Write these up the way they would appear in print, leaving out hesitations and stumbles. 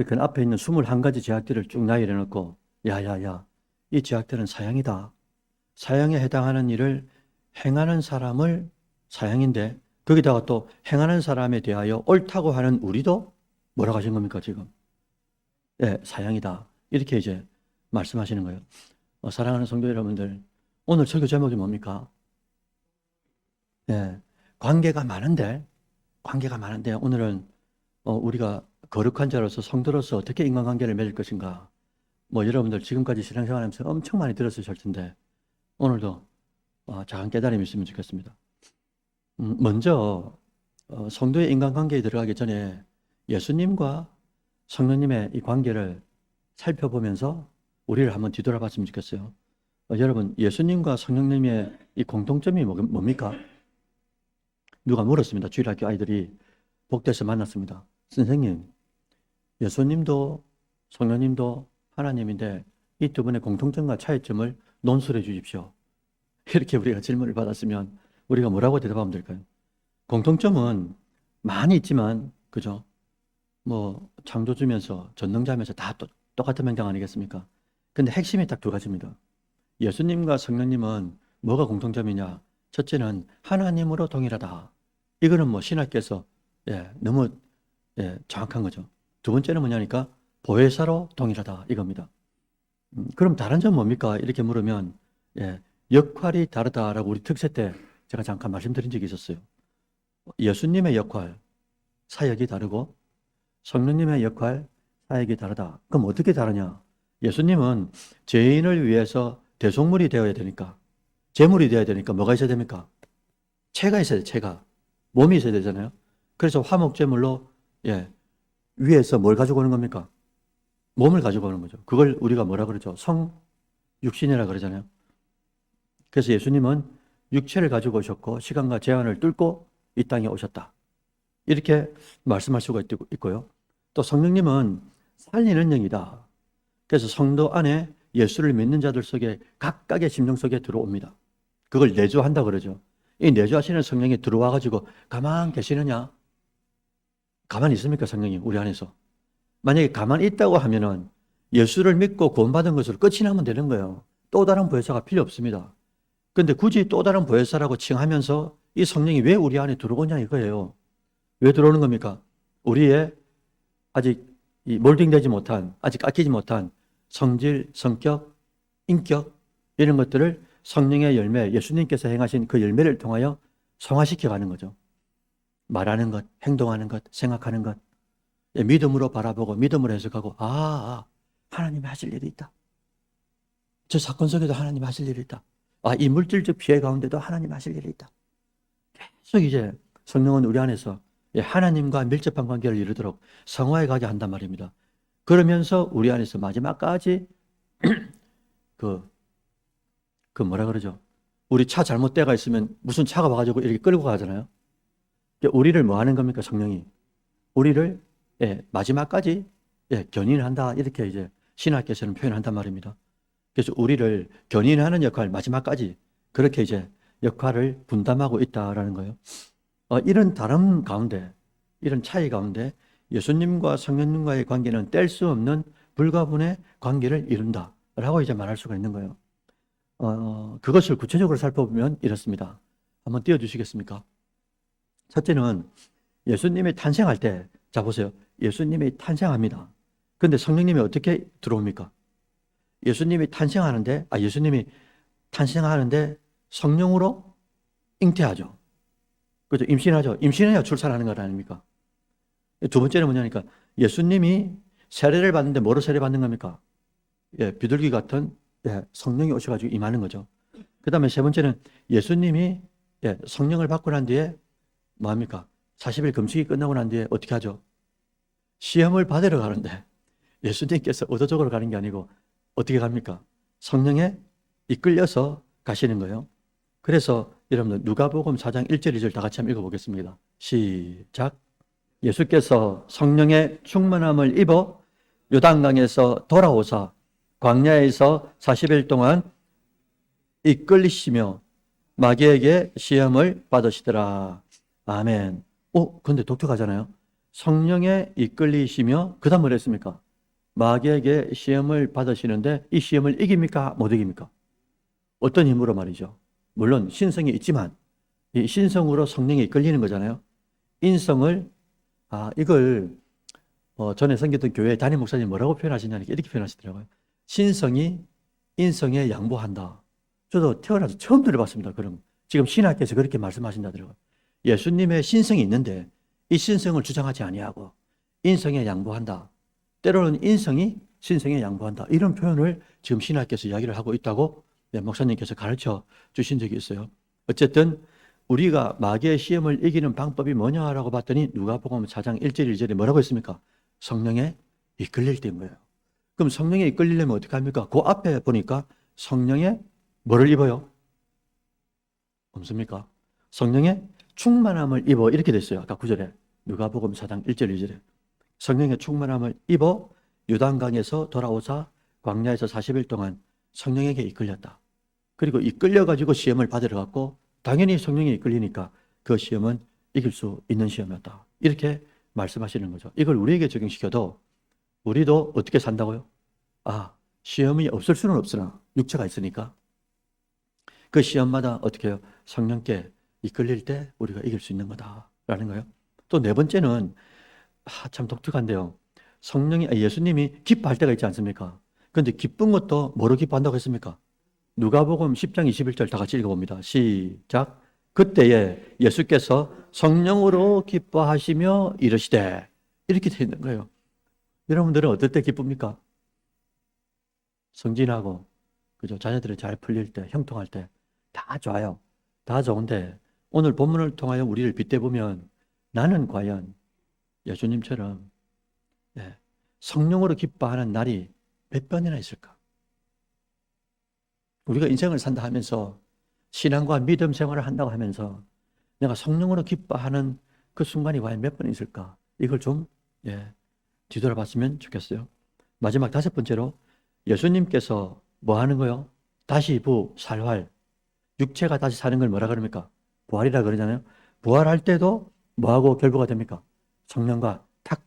그러니까 앞에 있는 21가지 제약들을 쭉 나열해 놓고 야야야, 이 제약들은 사형이다. 사형에 해당하는 일을 행하는 사람을 사형인데 거기다가 또 행하는 사람에 대하여 옳다고 하는 우리도 뭐라고 하신 겁니까 지금? 예, 사형이다. 이렇게 이제 말씀하시는 거예요. 사랑하는 성도 여러분들, 오늘 설교 제목이 뭡니까? 예, 관계가 많은데 오늘은 우리가 거룩한 자로서 성도로서 어떻게 인간관계를 맺을 것인가? 뭐 여러분들 지금까지 신앙생활하면서 엄청 많이 들었을 텐데 오늘도 작은 깨달음이 있으면 좋겠습니다. 먼저 성도의 인간관계에 들어가기 전에 예수님과 성령님의 이 관계를 살펴보면서 우리를 한번 뒤돌아봤으면 좋겠어요. 여러분, 예수님과 성령님의 이 공통점이 뭡니까? 누가 물었습니다. 주일학교 아이들이 복도에서 만났습니다. 선생님, 예수님도 성령님도 하나님인데 이 두 분의 공통점과 차이점을 논술해 주십시오. 이렇게 우리가 질문을 받았으면 우리가 뭐라고 대답하면 될까요? 공통점은 많이 있지만, 그죠? 뭐 창조주면서 전능자면서 다 똑같은 명장 아니겠습니까? 근데 핵심이 딱 두 가지입니다. 예수님과 성령님은 뭐가 공통점이냐? 첫째는 하나님으로 동일하다. 이거는 뭐 신학께서 너무 정확한 거죠. 두 번째는 뭐냐니까 보혜사로 동일하다 이겁니다. 그럼 다른 점은 뭡니까? 이렇게 물으면 역할이 다르다라고 우리 특세 때 제가 잠깐 말씀드린 적이 있었어요. 예수님의 역할, 사역이 다르고 성령님의 역할, 사역이 다르다. 그럼 어떻게 다르냐? 예수님은 죄인을 위해서 대속물이 되어야 되니까, 제물이 되어야 되니까 뭐가 있어야 됩니까? 채가 있어야 돼요. 채가. 몸이 있어야 되잖아요. 그래서 화목제물로 위에서 뭘 가지고 오는 겁니까? 몸을 가지고 오는 거죠. 그걸 우리가 뭐라 그러죠? 성육신이라 그러잖아요. 그래서 예수님은 육체를 가지고 오셨고 시간과 제한을 뚫고 이 땅에 오셨다. 이렇게 말씀할 수가 있고요. 또 성령님은 살리는 영이다. 그래서 성도 안에 예수를 믿는 자들 속에 각각의 심령 속에 들어옵니다. 그걸 내주한다 그러죠. 이 내주하시는 성령이 들어와 가지고 가만 계시느냐? 가만히 있습니까, 성령이 우리 안에서? 만약에 가만히 있다고 하면은 예수를 믿고 구원받은 것으로 끝이 나면 되는 거예요. 또 다른 보혜사가 필요 없습니다. 근데 굳이 또 다른 보혜사라고 칭하면서 이 성령이 왜 우리 안에 들어오냐 이거예요. 왜 들어오는 겁니까? 우리의 아직 이 몰딩되지 못한, 아직 깎이지 못한 성질, 성격, 인격 이런 것들을 성령의 열매, 예수님께서 행하신 그 열매를 통하여 성화시켜 가는 거죠. 말하는 것, 행동하는 것, 생각하는 것, 믿음으로 바라보고 믿음으로 해석하고 하나님이 하실 일이 있다. 저 사건 속에도 하나님이 하실 일이 있다. 이 물질적 피해 가운데도 하나님이 하실 일이 있다. 계속 이제 성령은 우리 안에서 하나님과 밀접한 관계를 이루도록 성화해 가게 한단 말입니다. 그러면서 우리 안에서 마지막까지 그 뭐라 그러죠? 우리 차 잘못 때가 있으면 무슨 차가 와가지고 이렇게 끌고 가잖아요. 우리를 뭐 하는 겁니까, 성령이? 우리를 마지막까지 견인한다. 이렇게 이제 신학께서는 표현한단 말입니다. 그래서 우리를 견인하는 역할, 마지막까지 그렇게 이제 역할을 분담하고 있다라는 거예요. 이런 다름 가운데, 이런 차이 가운데 예수님과 성령님과의 관계는 뗄 수 없는 불가분의 관계를 이룬다라고 이제 말할 수가 있는 거예요. 그것을 구체적으로 살펴보면 이렇습니다. 한번 띄워주시겠습니까? 첫째는 예수님이 탄생할 때, 자 보세요. 예수님이 탄생합니다. 그런데 성령님이 어떻게 들어옵니까? 예수님이 탄생하는데 성령으로 잉태하죠. 그죠? 임신하죠. 임신해야 출산하는 것 아닙니까? 두 번째는 뭐냐니까 예수님이 세례를 받는데 뭐로 세례받는 겁니까? 비둘기 같은 성령이 오셔가지고 임하는 거죠. 그 다음에 세 번째는 예수님이 성령을 받고 난 뒤에 뭐합니까? 40일 금식이 끝나고 난 뒤에 어떻게 하죠? 시험을 받으러 가는데 예수님께서 의도적으로 가는 게 아니고 어떻게 갑니까? 성령에 이끌려서 가시는 거예요. 그래서 여러분들 누가복음 4장 1절 2절 다 같이 한번 읽어보겠습니다. 시작. 예수께서 성령의 충만함을 입어 요단강에서 돌아오사 광야에서 40일 동안 이끌리시며 마귀에게 시험을 받으시더라. 아멘. 근데 독특하잖아요. 성령에 이끌리시며 그 다음 뭘 했습니까? 마귀에게 시험을 받으시는데 이 시험을 이깁니까? 못 이깁니까? 어떤 힘으로 말이죠. 물론 신성이 있지만 이 신성으로 성령에 이끌리는 거잖아요. 인성을 이걸 전에 섬겼던 교회 담임 목사님 뭐라고 표현하시냐니까 이렇게 표현하시더라고요. 신성이 인성에 양보한다. 저도 태어나서 처음 들어봤습니다. 그럼 지금 신학께서 그렇게 말씀하신다더라고요. 예수님의 신성이 있는데 이 신성을 주장하지 아니하고 인성에 양보한다. 때로는 인성이 신성에 양보한다. 이런 표현을 지금 신학께서 이야기를 하고 있다고 목사님께서 가르쳐 주신 적이 있어요. 어쨌든 우리가 마귀의 시험을 이기는 방법이 뭐냐라고 봤더니 누가복음 4장 1절 2절에 뭐라고 했습니까? 성령에 이끌릴 때인 거예요. 그럼 성령에 이끌리려면 어떻게 합니까? 그 앞에 보니까 성령에 뭐를 입어요? 없습니까? 성령의 충만함을 입어 이렇게 됐어요. 아까 9절에 누가복음 4장 1절 2절에 성령의 충만함을 입어 요단강에서 돌아오사 광야에서 40일 동안 성령에게 이끌렸다. 그리고 이끌려가지고 시험을 받으러 갔고 당연히 성령에 이끌리니까 그 시험은 이길 수 있는 시험이었다. 이렇게 말씀하시는 거죠. 이걸 우리에게 적용시켜도 우리도 어떻게 산다고요? 시험이 없을 수는 없으나 육체가 있으니까 그 시험마다 어떻게 해요? 성령께 이끌릴 때 우리가 이길 수 있는 거다라는 거예요. 또 네 번째는 참 독특한데요. 예수님이 기뻐할 때가 있지 않습니까? 그런데 기쁜 것도 뭐로 기뻐한다고 했습니까? 누가복음 10장 21절 다 같이 읽어봅니다. 시작. 그때에 예수께서 성령으로 기뻐하시며 이르시되 이렇게 되어 있는 거예요. 여러분들은 어떨 때 기쁩니까? 성진하고 그죠? 자녀들이 잘 풀릴 때, 형통할 때 다 좋아요. 다 좋은데 오늘 본문을 통하여 우리를 빗대보면 나는 과연 예수님처럼 성령으로 기뻐하는 날이 몇 번이나 있을까? 우리가 인생을 산다 하면서 신앙과 믿음 생활을 한다고 하면서 내가 성령으로 기뻐하는 그 순간이 과연 몇 번 있을까? 이걸 좀 뒤돌아봤으면 좋겠어요. 마지막 다섯 번째로 예수님께서 뭐 하는 거요? 다시 살활. 육체가 다시 사는 걸 뭐라 그럽니까? 부활이라 그러잖아요. 부활할 때도 뭐하고 결부가 됩니까? 성령과 탁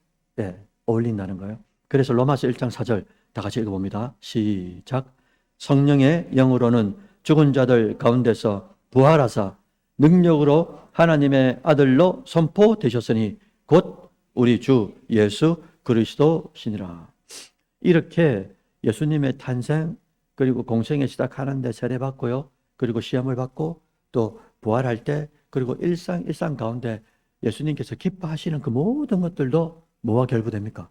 어울린다는 거예요. 그래서 로마서 1장 4절 다 같이 읽어봅니다. 시작. 성령의 영으로는 죽은 자들 가운데서 부활하사 능력으로 하나님의 아들로 선포되셨으니 곧 우리 주 예수 그리스도시니라. 이렇게 예수님의 탄생 그리고 공생에 시작하는데 세례받고요. 그리고 시험을 받고 또 부활할 때 그리고 일상 가운데 예수님께서 기뻐하시는 그 모든 것들도 뭐와 결부됩니까?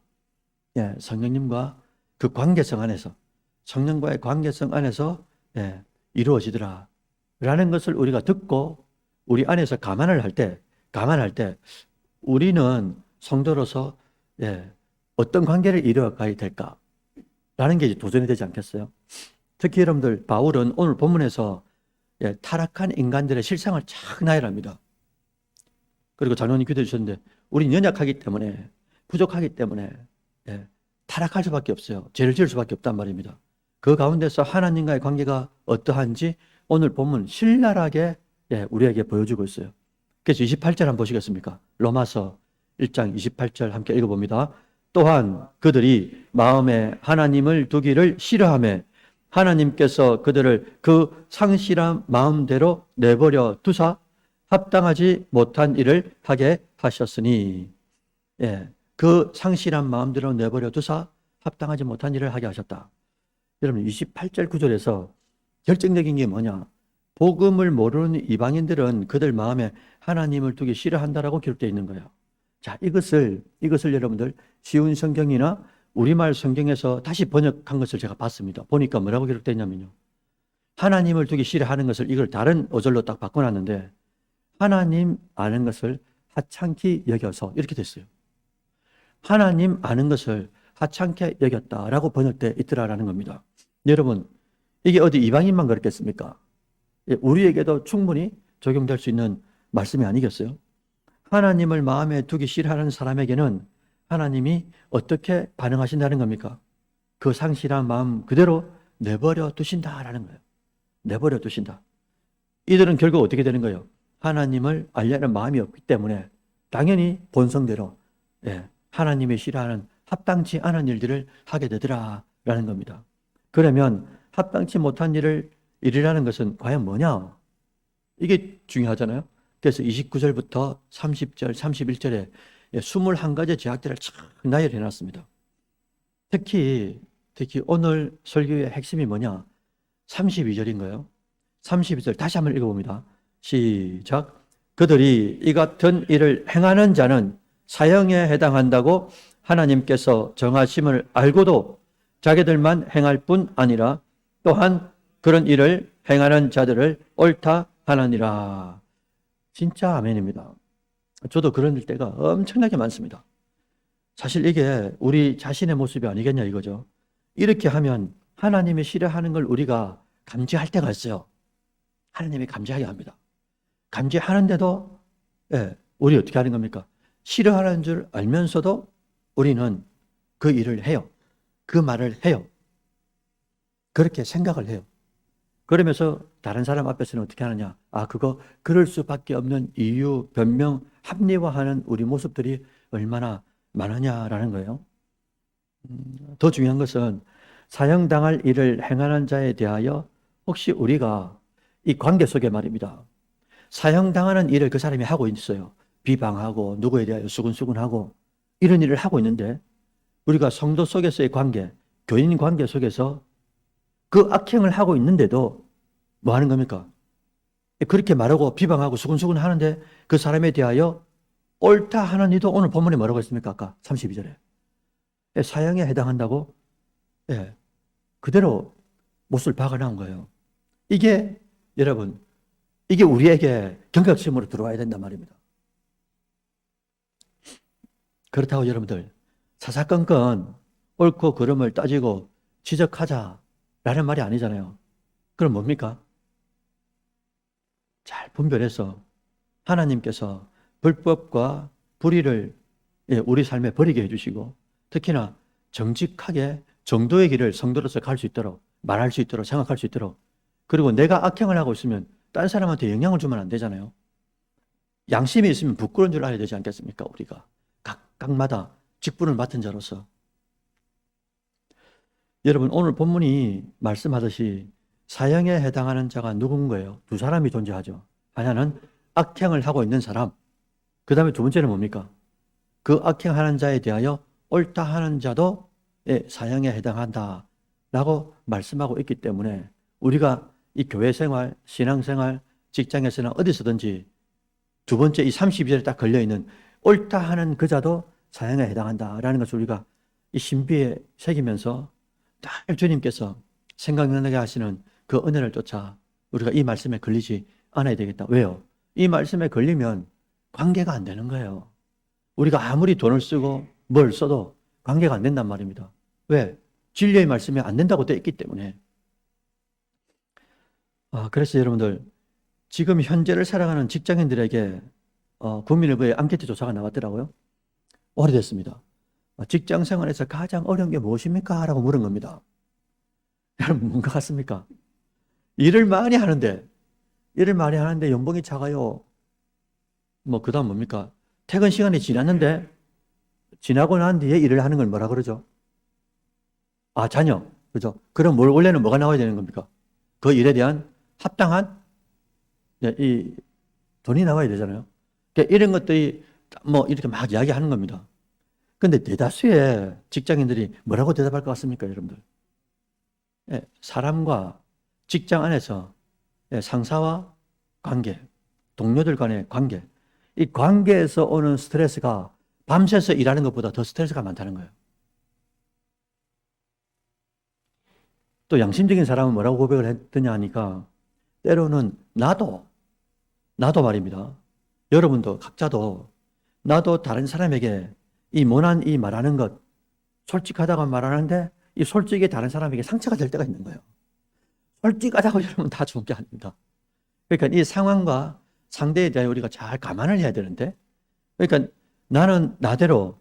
성령님과 그 관계성 안에서 성령과의 관계성 안에서 이루어지더라 라는 것을 우리가 듣고 우리 안에서 감안할 때 우리는 성도로서 어떤 관계를 이루어가야 될까 라는 게 이제 도전이 되지 않겠어요? 특히 여러분들 바울은 오늘 본문에서 타락한 인간들의 실상을 쫙 나열합니다. 그리고 장로님 기도해 주셨는데 우리는 연약하기 때문에 부족하기 때문에 타락할 수밖에 없어요. 죄를 지을 수밖에 없단 말입니다. 그 가운데서 하나님과의 관계가 어떠한지 오늘 본문 신랄하게 우리에게 보여주고 있어요. 그래서 28절 한번 보시겠습니까? 로마서 1장 28절 함께 읽어봅니다. 또한 그들이 마음에 하나님을 두기를 싫어하며 하나님께서 그들을 그 상실한 마음대로 내버려 두사 합당하지 못한 일을 하게 하셨으니 그 상실한 마음대로 내버려 두사 합당하지 못한 일을 하게 하셨다. 여러분 28절 9절에서 결정적인 게 뭐냐? 복음을 모르는 이방인들은 그들 마음에 하나님을 두기 싫어한다라고 기록되어 있는 거예요. 자, 이것을 여러분들 쉬운 성경이나 우리말 성경에서 다시 번역한 것을 제가 봤습니다. 보니까 뭐라고 기록되어 있냐면요. 하나님을 두기 싫어하는 것을 이걸 다른 어절로 딱 바꿔놨는데 하나님 아는 것을 하찮게 여겨서 이렇게 됐어요. 하나님 아는 것을 하찮게 여겼다라고 번역되어 있더라라는 겁니다. 여러분, 이게 어디 이방인만 그렇겠습니까? 우리에게도 충분히 적용될 수 있는 말씀이 아니겠어요? 하나님을 마음에 두기 싫어하는 사람에게는 하나님이 어떻게 반응하신다는 겁니까? 그 상실한 마음 그대로 내버려 두신다라는 거예요. 내버려 두신다. 이들은 결국 어떻게 되는 거예요? 하나님을 알려는 마음이 없기 때문에 당연히 본성대로 하나님이 싫어하는 합당치 않은 일들을 하게 되더라라는 겁니다. 그러면 합당치 못한 일이라는 것은 과연 뭐냐? 이게 중요하잖아요. 그래서 29절부터 30절, 31절에 21가지 죄악들을 쫙 나열해 놨습니다. 특히 오늘 설교의 핵심이 뭐냐? 32절인 거예요. 32절 다시 한번 읽어봅니다. 시작. 그들이 이 같은 일을 행하는 자는 사형에 해당한다고 하나님께서 정하심을 알고도 자기들만 행할 뿐 아니라 또한 그런 일을 행하는 자들을 옳다 하나니라. 진짜 아멘입니다. 저도 그런 때가 엄청나게 많습니다. 사실 이게 우리 자신의 모습이 아니겠냐 이거죠. 이렇게 하면 하나님이 싫어하는 걸 우리가 감지할 때가 있어요. 하나님이 감지하게 합니다. 감지하는데도 우리 어떻게 하는 겁니까? 싫어하는 줄 알면서도 우리는 그 일을 해요. 그 말을 해요. 그렇게 생각을 해요. 그러면서 다른 사람 앞에서는 어떻게 하느냐? 그거 그럴 수밖에 없는 이유, 변명, 합리화하는 우리 모습들이 얼마나 많으냐라는 거예요. 더 중요한 것은 사형당할 일을 행하는 자에 대하여 혹시 우리가 이 관계 속에 말입니다. 사형당하는 일을 그 사람이 하고 있어요. 비방하고 누구에 대하여 수군수군하고 이런 일을 하고 있는데 우리가 성도 속에서의 관계, 교인 관계 속에서 그 악행을 하고 있는데도 뭐 하는 겁니까? 그렇게 말하고 비방하고 수군수군 하는데 그 사람에 대하여 옳다 하는 이도 오늘 본문에 뭐라고 했습니까? 아까 32절에. 사형에 해당한다고 그대로 못을 박아놓은 거예요. 이게 여러분, 이게 우리에게 경각심으로 들어와야 된단 말입니다. 그렇다고 여러분들 사사건건 옳고 그름을 따지고 지적하자라는 말이 아니잖아요. 그럼 뭡니까? 잘 분별해서 하나님께서 불법과 불의를 우리 삶에 버리게 해주시고 특히나 정직하게 정도의 길을 성도로서 갈 수 있도록 말할 수 있도록 생각할 수 있도록 그리고 내가 악행을 하고 있으면 딴 사람한테 영향을 주면 안 되잖아요. 양심이 있으면 부끄러운 줄 알아야 되지 않겠습니까? 우리가 각마다 직분을 맡은 자로서 여러분 오늘 본문이 말씀하듯이 사형에 해당하는 자가 누군 거예요? 두 사람이 존재하죠. 하나는 악행을 하고 있는 사람, 그 다음에 두 번째는 뭡니까? 그 악행하는 자에 대하여 옳다 하는 자도 사형에 해당한다 라고 말씀하고 있기 때문에 우리가 이 교회 생활, 신앙 생활, 직장에서나 어디서든지 두 번째 이 32절에 딱 걸려있는 옳다 하는 그 자도 사형에 해당한다라는 것을 우리가 이 신비에 새기면서 늘 주님께서 생각나게 하시는 그 은혜를 쫓아 우리가 이 말씀에 걸리지 않아야 되겠다. 왜요? 이 말씀에 걸리면 관계가 안 되는 거예요. 우리가 아무리 돈을 쓰고 뭘 써도 관계가 안 된단 말입니다. 왜? 진리의 말씀이 안 된다고 되어 있기 때문에. 그래서 여러분들 지금 현재를 살아가는 직장인들에게 국민일보에 앙케이트 조사가 나왔더라고요. 오래됐습니다. 직장 생활에서 가장 어려운 게 무엇입니까? 라고 물은 겁니다. 여러분 뭔가 같습니까? 일을 많이 하는데 연봉이 작아요. 그 다음 뭡니까? 퇴근 시간이 지나고 난 뒤에 일을 하는 걸 뭐라 그러죠? 자녀. 그죠? 그럼 원래는 뭐가 나와야 되는 겁니까? 그 일에 대한 합당한 이 돈이 나와야 되잖아요. 그러니까 이런 것들이 이렇게 막 이야기하는 겁니다. 근데 대다수의 직장인들이 뭐라고 대답할 것 같습니까, 여러분들? 사람과 직장 안에서 상사와 관계, 동료들 간의 관계, 이 관계에서 오는 스트레스가 밤새서 일하는 것보다 더 스트레스가 많다는 거예요. 또 양심적인 사람은 뭐라고 고백을 했더냐 하니까 때로는 나도 말입니다. 여러분도 각자도 나도 다른 사람에게 이 모난 이 말하는 것 솔직하다고 말하는데 이 솔직히 다른 사람에게 상처가 될 때가 있는 거예요. 솔직하다고 여러분 다 좋은 게 아닙니다. 그러니까 이 상황과 상대에 대해 우리가 잘 감안을 해야 되는데 그러니까 나는 나대로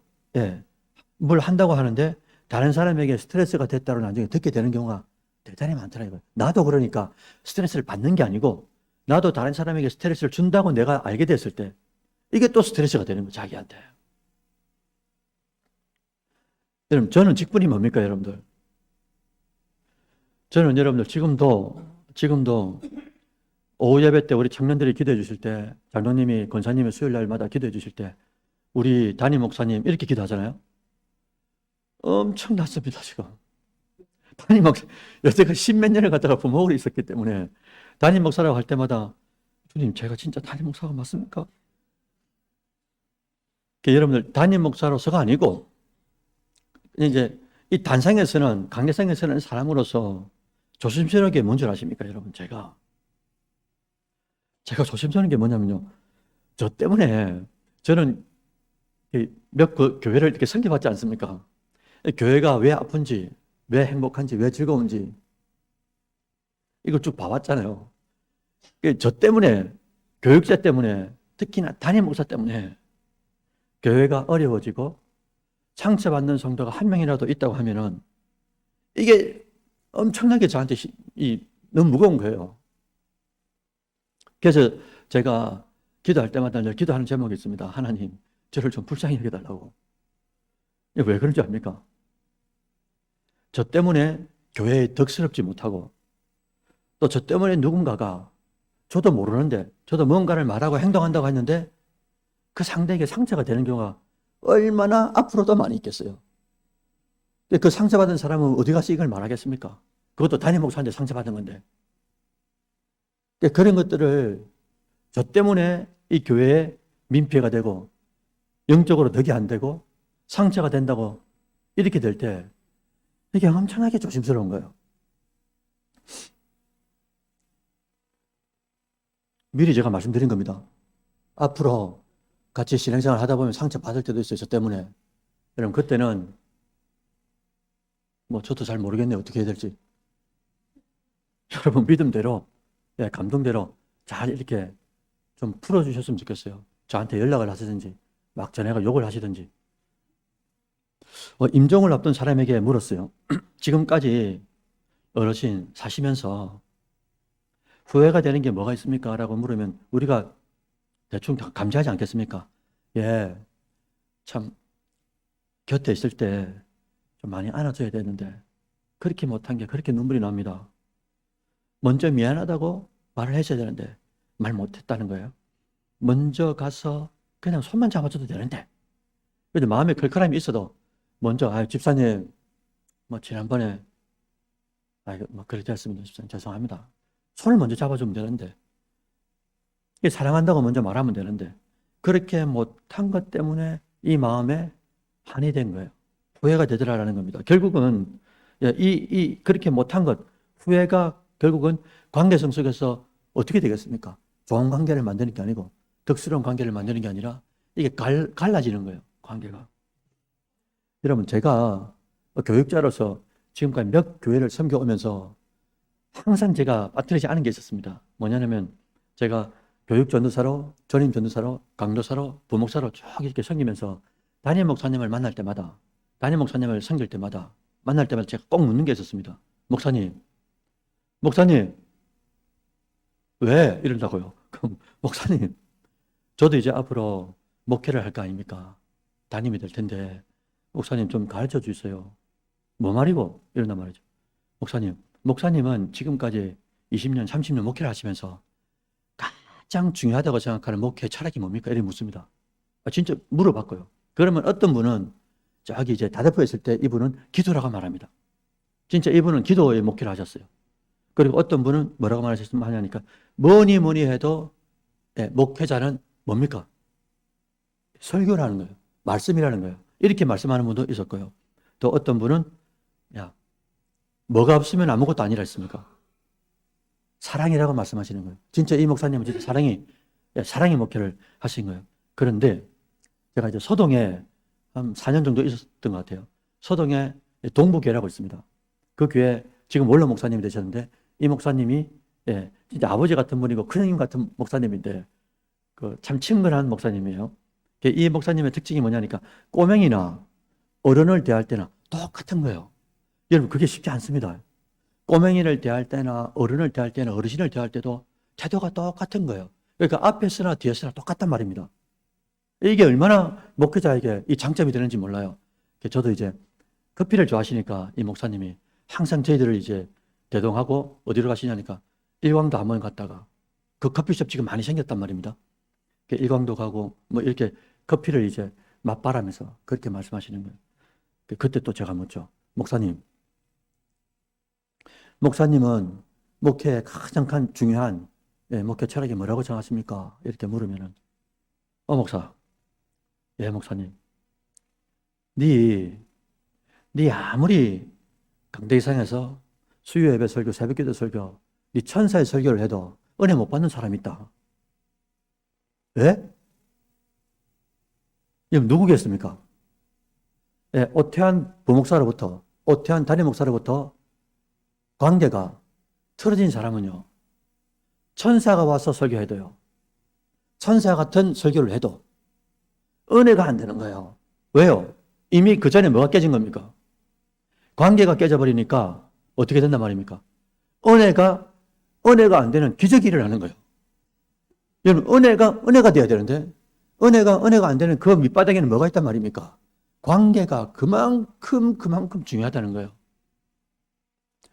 뭘 한다고 하는데 다른 사람에게 스트레스가 됐다고 나중에 듣게 되는 경우가 대단히 많더라고요. 나도 그러니까 스트레스를 받는 게 아니고 나도 다른 사람에게 스트레스를 준다고 내가 알게 됐을 때 이게 또 스트레스가 되는 거예요. 자기한테. 여러분, 저는 직분이 뭡니까, 여러분들? 저는 여러분들 지금도 오후 예배 때 우리 청년들이 기도해 주실 때, 장로님이, 권사님이 수요일 날마다 기도해 주실 때, 우리 담임 목사님 이렇게 기도하잖아요. 엄청났습니다, 지금. 담임 목사, 여태가 십몇 년을 갖다가 부목을 있었기 때문에, 담임 목사라고 할 때마다, 주님, 제가 진짜 담임 목사가 맞습니까? 여러분들, 담임 목사로서가 아니고, 이제 이 단상에서는, 강대상에서는 사람으로서 조심스러운 게 뭔 줄 아십니까, 여러분? 제가 조심스러운 게 뭐냐면요. 저 때문에 저는 몇 교회를 이렇게 섬겨봤지 않습니까? 교회가 왜 아픈지, 왜 행복한지, 왜 즐거운지, 이걸 쭉 봐왔잖아요. 저 때문에, 교육자 때문에, 특히나 담임 목사 때문에 교회가 어려워지고 상처받는 성도가 한 명이라도 있다고 하면은 이게 엄청나게 저한테 너무 무거운 거예요. 그래서 제가 기도할 때마다 늘 기도하는 제목이 있습니다. 하나님, 저를 좀 불쌍히 여겨달라고. 왜 그런지 압니까? 저 때문에 교회에 덕스럽지 못하고 또 저 때문에 누군가가 저도 모르는데 저도 뭔가를 말하고 행동한다고 했는데 그 상대에게 상처가 되는 경우가 얼마나 앞으로도 많이 있겠어요. 그 상처받은 사람은 어디 가서 이걸 말하겠습니까? 그것도 담임 목사한테 상처받은 건데. 그런 것들을 저 때문에 이 교회에 민폐가 되고 영적으로 덕이 안 되고 상처가 된다고 이렇게 될 때 이게 엄청나게 조심스러운 거예요. 미리 제가 말씀드린 겁니다. 앞으로 같이 신앙생활 하다 보면 상처받을 때도 있어요. 저 때문에. 여러분 그때는 저도 잘 모르겠네요. 어떻게 해야 될지. 여러분 믿음대로, 감동대로 잘 이렇게 좀 풀어주셨으면 좋겠어요. 저한테 연락을 하시든지 막 전화가 욕을 하시든지. 임종을 앞둔 사람에게 물었어요. 지금까지 어르신 사시면서 후회가 되는 게 뭐가 있습니까? 라고 물으면 우리가 대충 감지하지 않겠습니까? 예, 참 곁에 있을 때 좀 많이 안아줘야 되는데 그렇게 못한 게 그렇게 눈물이 납니다. 먼저 미안하다고 말을 했어야 되는데 말 못했다는 거예요. 먼저 가서 그냥 손만 잡아줘도 되는데 근데 마음에 걸걸함이 있어도 먼저 집사님 지난번에 그렇게 했습니다. 집사님 죄송합니다. 손을 먼저 잡아주면 되는데 사랑한다고 먼저 말하면 되는데 그렇게 못한 것 때문에 이 마음에 한이 된 거예요. 후회가 되더라라는 겁니다. 결국은 그렇게 못한 것, 후회가 결국은 관계성 속에서 어떻게 되겠습니까? 좋은 관계를 만드는 게 아니고 덕스러운 관계를 만드는 게 아니라 이게 갈라지는 거예요. 관계가. 여러분 제가 교육자로서 지금까지 몇 교회를 섬겨오면서 항상 제가 빠뜨리지 않은 게 있었습니다. 뭐냐면 제가 교육 전도사로, 전임 전도사로, 강도사로, 부목사로 쭉 이렇게 섬기면서 담임 목사님을 만날 때마다, 담임 목사님을 섬길 때마다, 만날 때마다 제가 꼭 묻는 게 있었습니다. 목사님, 왜? 이런다고요. 그럼 목사님, 저도 이제 앞으로 목회를 할 거 아닙니까? 담임이 될 텐데, 목사님 좀 가르쳐 주세요. 뭐 말이고? 이런단 말이죠. 목사님은 지금까지 20년, 30년 목회를 하시면서 가장 중요하다고 생각하는 목회 철학이 뭡니까? 이렇게 묻습니다. 진짜 물어봤고요. 그러면 어떤 분은 저기 이제 다대포에 있을 때 이분은 기도라고 말합니다. 진짜 이분은 기도의 목회를 하셨어요. 그리고 어떤 분은 뭐라고 말하냐니까 뭐니 해도 목회자는 뭡니까? 설교라는 거예요. 말씀이라는 거예요. 이렇게 말씀하는 분도 있었고요. 또 어떤 분은 뭐가 없으면 아무것도 아니라 했습니까? 사랑이라고 말씀하시는 거예요. 진짜 이 목사님은 진짜 사랑의 목회를 하신 거예요. 그런데 제가 이제 소동에 한 4년 정도 있었던 것 같아요. 소동에 동부교회라고 있습니다. 그 교회 지금 원로 목사님이 되셨는데 이 목사님이 진짜 아버지 같은 분이고 큰형님 같은 목사님인데 참 친근한 목사님이에요. 이 목사님의 특징이 뭐냐니까 꼬맹이나 어른을 대할 때나 똑같은 거예요. 여러분 그게 쉽지 않습니다. 꼬맹이를 대할 때나 어른을 대할 때나 어르신을 대할 때도 태도가 똑같은 거예요. 그러니까 앞에서나 뒤에서나 똑같단 말입니다. 이게 얼마나 목회자에게 이 장점이 되는지 몰라요. 저도 이제 커피를 좋아하시니까 이 목사님이 항상 저희들을 이제 대동하고 어디로 가시냐니까 일광도 한번 갔다가 그 커피숍 지금 많이 생겼단 말입니다. 일광도 가고 뭐 이렇게 커피를 이제 맛바라면서 그렇게 말씀하시는 거예요. 그때 또 제가 묻죠. 목사님은 목회의 가장 중요한 목회 철학이 뭐라고 정하십니까? 이렇게 물으면은 목사, 예 목사님, 네 아무리 강대이상에서 수요 예배 설교, 새벽기도 설교, 네 천사의 설교를 해도 은혜 못 받는 사람이 있다. 예? 이건 누구겠습니까? 예, 오태환 부목사로부터, 오태환 담임 목사로부터 관계가 틀어진 사람은요, 천사가 와서 설교해도요, 천사 같은 설교를 해도 은혜가 안 되는 거예요. 왜요? 이미 그 전에 뭐가 깨진 겁니까? 관계가 깨져버리니까 어떻게 된단 말입니까? 은혜가 안 되는 기적이 일어나는 거예요. 여러분, 은혜가 돼야 되는데, 은혜가 안 되는 그 밑바닥에는 뭐가 있단 말입니까? 관계가 그만큼 중요하다는 거예요.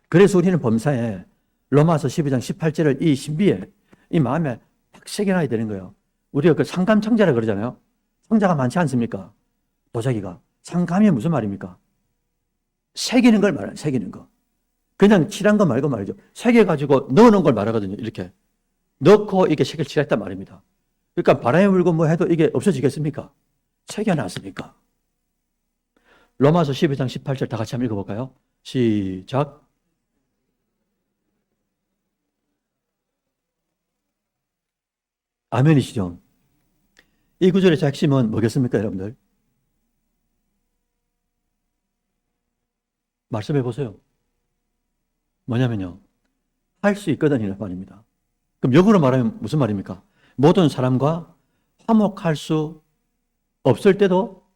그래서 우리는 범사에 로마서 12장 18절을 이 신비에, 이 마음에 팍 새겨놔야 되는 거예요. 우리가 그 상감청자라 그러잖아요. 청자가 많지 않습니까? 도자기가. 상감이 무슨 말입니까? 새기는 걸 말해요. 새기는 거. 그냥 칠한 거 말고 말이죠. 새겨가지고 넣어놓은 걸 말하거든요. 이렇게. 넣고 이게 색을 칠했단 말입니다. 그러니까 바람이 불고 뭐 해도 이게 없어지겠습니까? 새겨놨으니까. 로마서 12장 18절 다 같이 한번 읽어볼까요? 시작. 아멘이시죠? 이 구절의 핵심은 뭐겠습니까, 여러분들? 말씀해 보세요. 뭐냐면요, 할 수 있거든 이란 말입니다. 그럼 역으로 말하면 무슨 말입니까? 모든 사람과 화목할 수 없을 때도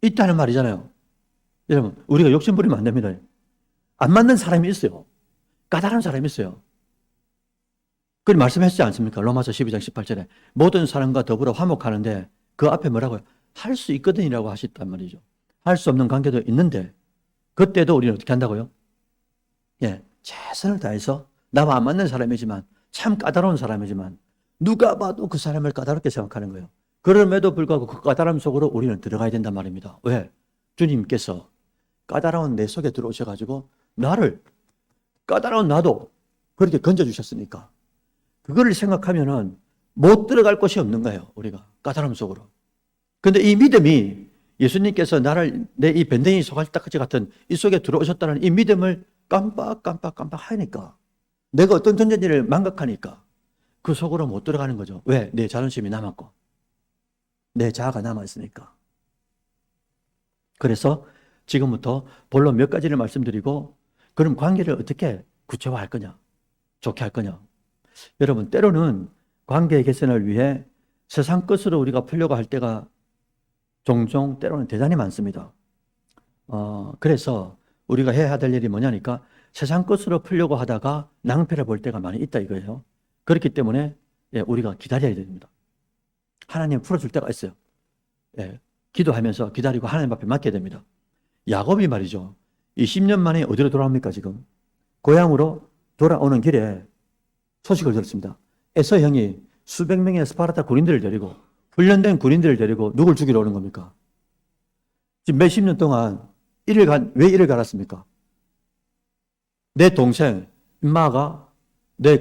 있다는 말이잖아요. 여러분, 우리가 욕심 부리면 안 됩니다. 안 맞는 사람이 있어요. 까다로운 사람이 있어요. 그걸 말씀하시지 않습니까? 로마서 12장 18절에 모든 사람과 더불어 화목하는데 그 앞에 뭐라고요? 할 수 있거든이라고 하셨단 말이죠. 할 수 없는 관계도 있는데 그때도 우리는 어떻게 한다고요? 예, 최선을 다해서 나와 안 맞는 사람이지만 참 까다로운 사람이지만 누가 봐도 그 사람을 까다롭게 생각하는 거예요. 그럼에도 불구하고 그 까다로움 속으로 우리는 들어가야 된단 말입니다. 왜? 주님께서 까다로운 내 속에 들어오셔가지고 나를 까다로운 나도 그렇게 건져주셨으니까 그거를 생각하면은 못 들어갈 곳이 없는 거예요. 우리가 까다로움 속으로. 근데 이 믿음이 예수님께서 나를 내 이 밴댕이 소갈딱지 같은 이 속에 들어오셨다는 이 믿음을 깜빡 하니까 내가 어떤 존재인지를 망각하니까 그 속으로 못 들어가는 거죠. 왜? 내 자존심이 남았고 내 자아가 남아있으니까. 그래서 지금부터 본론 몇 가지를 말씀드리고 그럼 관계를 어떻게 구체화할 거냐, 좋게 할 거냐. 여러분, 때로는 관계의 개선을 위해 세상 것으로 우리가 풀려고 할 때가 종종 때로는 대단히 많습니다. 그래서 우리가 해야 될 일이 뭐냐니까 세상 것으로 풀려고 하다가 낭패를 볼 때가 많이 있다 이거예요. 그렇기 때문에 우리가 기다려야 됩니다. 하나님 풀어줄 때가 있어요. 기도하면서 기다리고 하나님 앞에 맡겨야 됩니다. 야곱이 말이죠. 20년 만에 어디로 돌아옵니까 지금? 고향으로 돌아오는 길에 소식을 들었습니다. 에서 형이 수백 명의 스파르타 군인들을 데리고 훈련된 군인들을 데리고 누굴 죽이러 오는 겁니까? 지금 몇십 년 동안 왜 이를 갈았습니까? 내 동생 임마가 내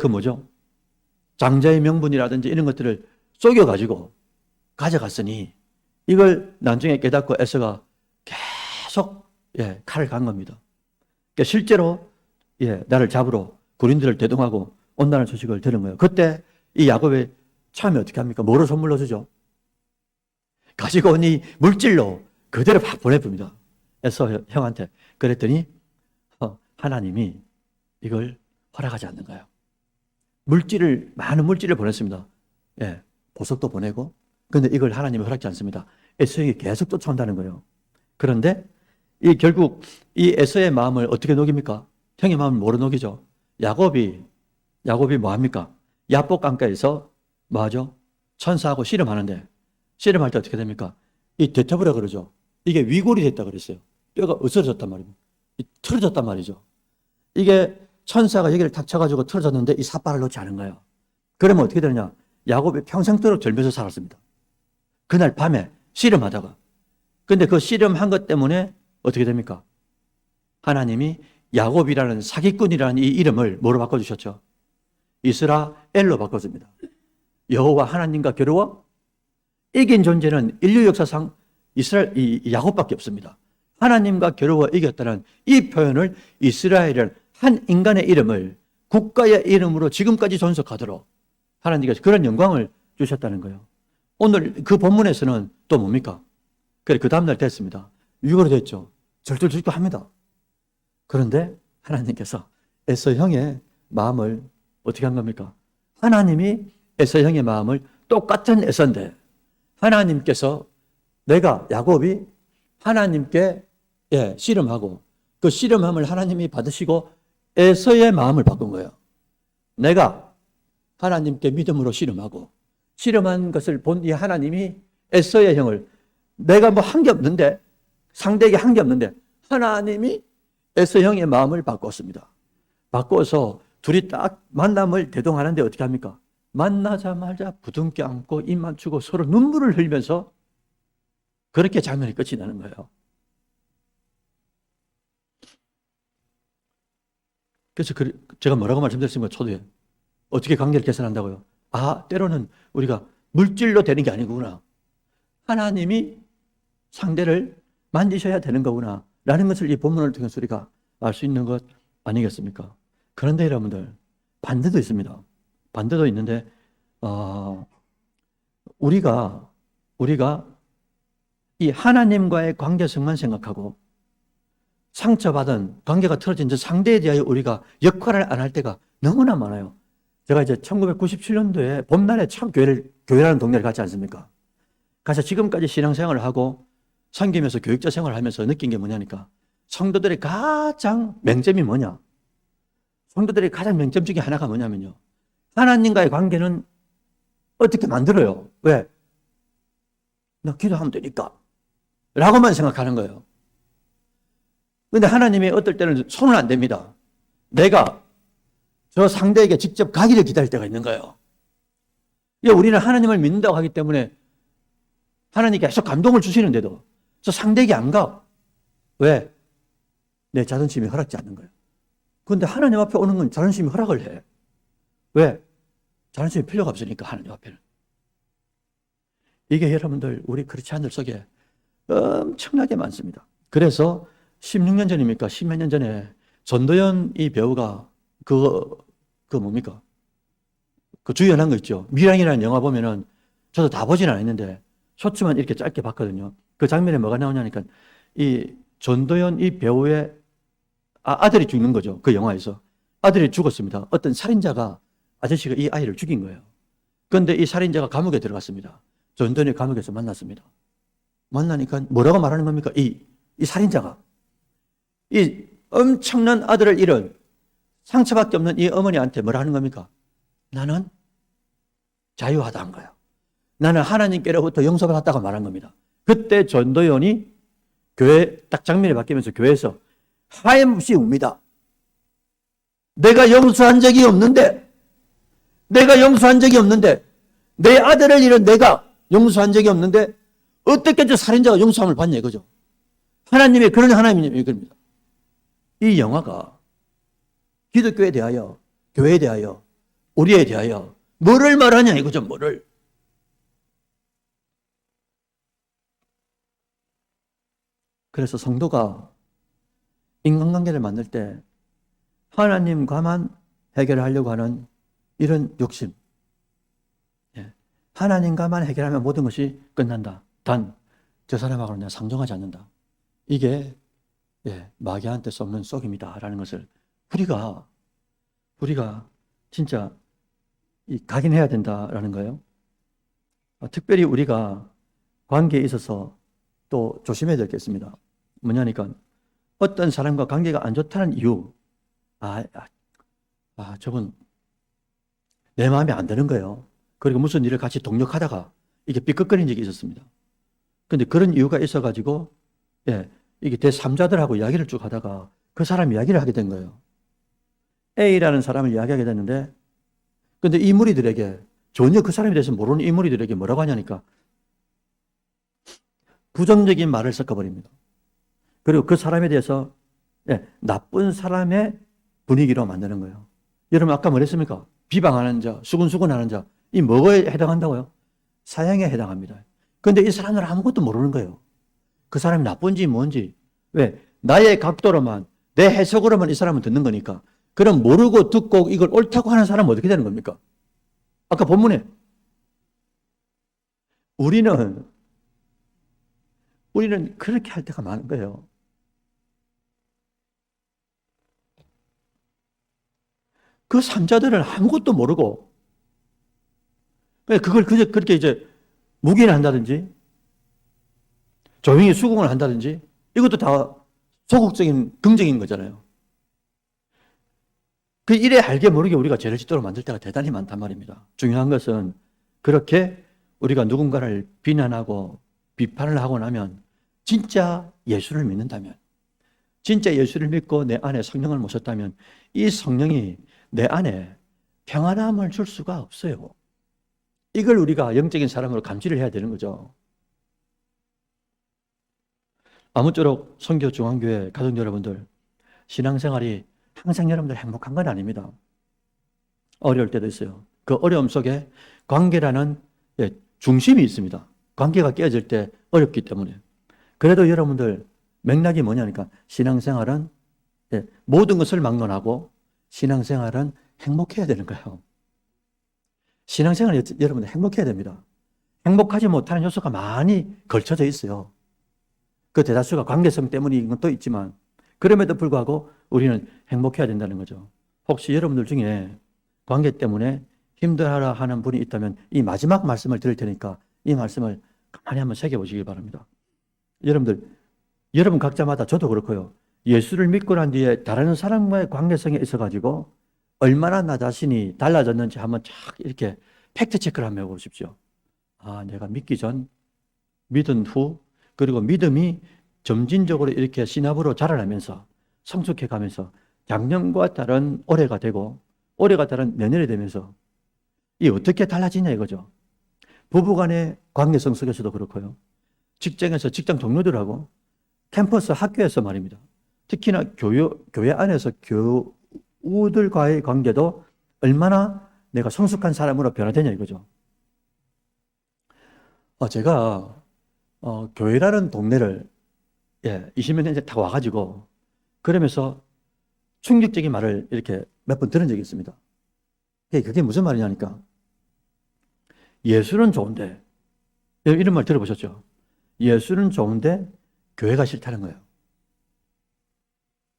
장자의 명분이라든지 이런 것들을 속여가지고 가져갔으니 이걸 나중에 깨닫고 에서가 계속 칼을 간 겁니다. 그러니까 실제로 나를 잡으러 군인들을 대동하고 온다는 소식을 들은 거예요. 그때 이 야곱의 처음에 어떻게 합니까? 뭐로 선물로 주죠? 가지고 온 이 물질로 그대로 막 보내봅니다. 에서 형한테. 그랬더니 하나님이 이걸 허락하지 않는 거예요. 많은 물질을 보냈습니다. 보석도 보내고. 그런데 이걸 하나님이 허락지 않습니다. 에서 형이 계속 쫓아온다는 거예요. 그런데 결국 이 에서의 마음을 어떻게 녹입니까? 형의 마음을 뭐로 녹이죠? 야곱이 뭐 합니까? 야복 강가에서 뭐 하죠? 천사하고 씨름하는데 씨름할 때 어떻게 됩니까? 이 대터브라 그러죠. 이게 위골이 됐다 그랬어요. 뼈가 으스러졌단 말입니다. 틀어졌단 말이죠. 이게 천사가 여기를 탁 쳐가지고 틀어졌는데 이 삿발을 놓지 않은 거예요. 그러면 어떻게 되느냐? 야곱이 평생도록 절면서 살았습니다. 그날 밤에 씨름하다가. 근데 그 씨름한 것 때문에 어떻게 됩니까? 하나님이 야곱이라는 사기꾼이라는 이 이름을 뭐로 바꿔주셨죠? 이스라엘로 바꿔줍니다. 여호와 하나님과 겨루어 이긴 존재는 인류 역사상 이 야곱밖에 없습니다. 하나님과 겨루어 이겼다는 이 표현을 이스라엘이라는 한 인간의 이름을 국가의 이름으로 지금까지 존속하도록 하나님께서 그런 영광을 주셨다는 거예요. 오늘 그 본문에서는 또 뭡니까? 그래, 그 다음날 됐습니다. 유고로 됐죠. 절절절절 합니다. 그런데 하나님께서 에서 형의 마음을 어떻게 한 겁니까? 하나님이 에서 형의 마음을 똑같은 에서인데 하나님께서 내가 야곱이 하나님께 씨름하고 그 씨름함을 하나님이 받으시고 에서의 마음을 바꾼 거예요. 내가 하나님께 믿음으로 씨름하고 씨름한 것을 본 이 하나님이 에서의 형을 내가 뭐 한 게 없는데 상대에게 한 게 없는데 하나님이 에서 형의 마음을 바꿨습니다. 바꿔서 둘이 딱 만남을 대동하는데 어떻게 합니까? 만나자마자 부둥켜 안고 입 맞추고 서로 눈물을 흘리면서 그렇게 장면이 끝이 나는 거예요. 그래서 제가 뭐라고 말씀드렸습니까? 초대에. 어떻게 관계를 개선한다고요? 때로는 우리가 물질로 되는 게 아니구나. 하나님이 상대를 만지셔야 되는 거구나. 라는 것을 이 본문을 통해서 우리가 알 수 있는 것 아니겠습니까? 그런데 여러분들, 반대도 있습니다. 반대도 있는데, 우리가 이 하나님과의 관계성만 생각하고 상처받은 관계가 틀어진 저 상대에 대하여 우리가 역할을 안 할 때가 너무나 많아요. 제가 이제 1997년도에 봄날에 참 교회라는 동네를 갔지 않습니까? 가서 지금까지 신앙생활을 하고 섬기면서 교육자 생활을 하면서 느낀 게 뭐냐니까 성도들의 가장 맹점이 뭐냐? 성도들의 가장 맹점 중에 하나가 뭐냐면요. 하나님과의 관계는 어떻게 만들어요? 왜? 나 기도하면 되니까. 라고만 생각하는 거예요. 근데 하나님이 어떨 때는 손은 안 댑니다. 내가 저 상대에게 직접 가기를 기다릴 때가 있는 거예요. 우리는 하나님을 믿는다고 하기 때문에 하나님께 계속 감동을 주시는데도 저 상대에게 안 가. 왜? 내 자존심이 허락지 않는 거예요. 그런데 하나님 앞에 오는 건 자존심이 허락을 해. 왜? 자존심이 필요가 없으니까 하나님 앞에는. 이게 여러분들 우리 크리스찬들 속에 엄청나게 많습니다. 그래서 16년 전입니까? 10몇 년 전에 전도연 이 배우가 뭡니까? 그 주연한 거 있죠. 미랑이라는 영화 보면은 저도 다 보진 않았는데 쇼츠만 이렇게 짧게 봤거든요. 그 장면에 뭐가 나오냐니까 이 전도연 이 배우의 아들이 죽는 거죠. 그 영화에서. 아들이 죽었습니다. 어떤 살인자가 아저씨가 이 아이를 죽인 거예요. 그런데 이 살인자가 감옥에 들어갔습니다. 전도연이 감옥에서 만났습니다. 만나니까 뭐라고 말하는 겁니까? 이 살인자가. 이 엄청난 아들을 잃은 상처밖에 없는 이 어머니한테 뭐라 하는 겁니까? 나는 자유하다 한 거예요. 나는 하나님께로부터 용서받았다고 말한 겁니다. 그때 전도연이 교회 딱 장면이 바뀌면서 교회에서 하염없이 웁니다. 내가 용서한 적이 없는데 내 아들을 잃은 내가 용서한 적이 없는데 어떻게 저 살인자가 용서함을 받냐 이거죠. 하나님의 그런 하나님이 그럽니다. 이 영화가 기독교에 대하여, 교회에 대하여, 우리에 대하여 뭐를 말하냐 이거죠. 뭐를. 그래서 성도가 인간관계를 만들 때 하나님과만 해결하려고 하는 이런 욕심. 하나님과만 해결하면 모든 것이 끝난다. 단 저 사람하고는 내가 상종하지 않는다. 이게 마귀한테 쏘는 쏙입니다. 라는 것을 우리가 진짜 각인해야 된다라는 거예요. 특별히 우리가 관계에 있어서 또 조심해야 될 게 있습니다. 뭐냐니까 어떤 사람과 관계가 안 좋다는 이유, 저건 내 마음에 안 드는 거예요. 그리고 무슨 일을 같이 동력하다가 이게 삐걱거린 적이 있었습니다. 근데 그런 이유가 있어가지고 이게 제3자들하고 이야기를 쭉 하다가 그 사람 이야기를 하게 된 거예요. A라는 사람을 이야기하게 됐는데, 근데 이 무리들에게, 전혀 그 사람에 대해서 모르는 이 무리들에게 뭐라고 하냐니까 부정적인 말을 섞어버립니다. 그리고 그 사람에 대해서 나쁜 사람의 분위기로 만드는 거예요. 여러분 아까 뭐랬습니까? 비방하는 자, 수근수근하는 자, 이 뭐에 해당한다고요? 사형에 해당합니다. 그런데 이 사람들은 아무것도 모르는 거예요. 그 사람이 나쁜지 뭔지. 왜? 나의 각도로만, 내 해석으로만 이 사람은 듣는 거니까. 그럼 모르고 듣고 이걸 옳다고 하는 사람은 어떻게 되는 겁니까? 아까 본문에 우리는 그렇게 할 때가 많은 거예요. 그 삼자들은 아무것도 모르고 그걸 그렇게 이제 묵인을 한다든지 조용히 수긍을 한다든지 이것도 다 소극적인 긍정인 거잖아요. 그 이래 알게 모르게 우리가 죄를 짓도록 만들 때가 대단히 많단 말입니다. 중요한 것은 그렇게 우리가 누군가를 비난하고 비판을 하고 나면 진짜 예수를 믿는다면, 진짜 예수를 믿고 내 안에 성령을 모셨다면 이 성령이 내 안에 평안함을 줄 수가 없어요. 이걸 우리가 영적인 사람으로 감지를 해야 되는 거죠. 아무쪼록 선교 중앙교회 가족 여러분들, 신앙생활이 항상 여러분들 행복한 건 아닙니다. 어려울 때도 있어요. 그 어려움 속에 관계라는 중심이 있습니다. 관계가 깨어질 때 어렵기 때문에. 그래도 여러분들 맥락이 뭐냐니까 신앙생활은 모든 것을 막론하고 신앙생활은 행복해야 되는 거예요. 신앙생활은 여러분들 행복해야 됩니다. 행복하지 못하는 요소가 많이 걸쳐져 있어요. 그 대다수가 관계성 때문인 것도 있지만 그럼에도 불구하고 우리는 행복해야 된다는 거죠. 혹시 여러분들 중에 관계 때문에 힘들어하라 하는 분이 있다면 이 마지막 말씀을 드릴 테니까 이 말씀을 가만히 한번 새겨보시길 바랍니다. 여러분 각자마다 저도 그렇고요. 예수를 믿고 난 뒤에 다른 사람과의 관계성에 있어가지고 얼마나 나 자신이 달라졌는지 한번 쫙 이렇게 팩트 체크를 한번 해보십시오. 아, 내가 믿기 전, 믿은 후, 그리고 믿음이 점진적으로 이렇게 신압으로 자라나면서 성숙해 가면서 작년과 다른 올해가 되고 올해가 다른 내년이 되면서 이 어떻게 달라지냐 이거죠. 부부간의 관계성 속에서도 그렇고요. 직장에서 직장 동료들하고 캠퍼스 학교에서 말입니다. 특히나 교회 안에서 교우들과의 관계도 얼마나 내가 성숙한 사람으로 변화되냐 이거죠. 제가 교회라는 동네를 20몇 년째 다 와가지고 그러면서 충격적인 말을 이렇게 몇 번 들은 적이 있습니다. 그게 무슨 말이냐니까 예수는 좋은데 이런 말 들어보셨죠? 예수는 좋은데 교회가 싫다는 거예요.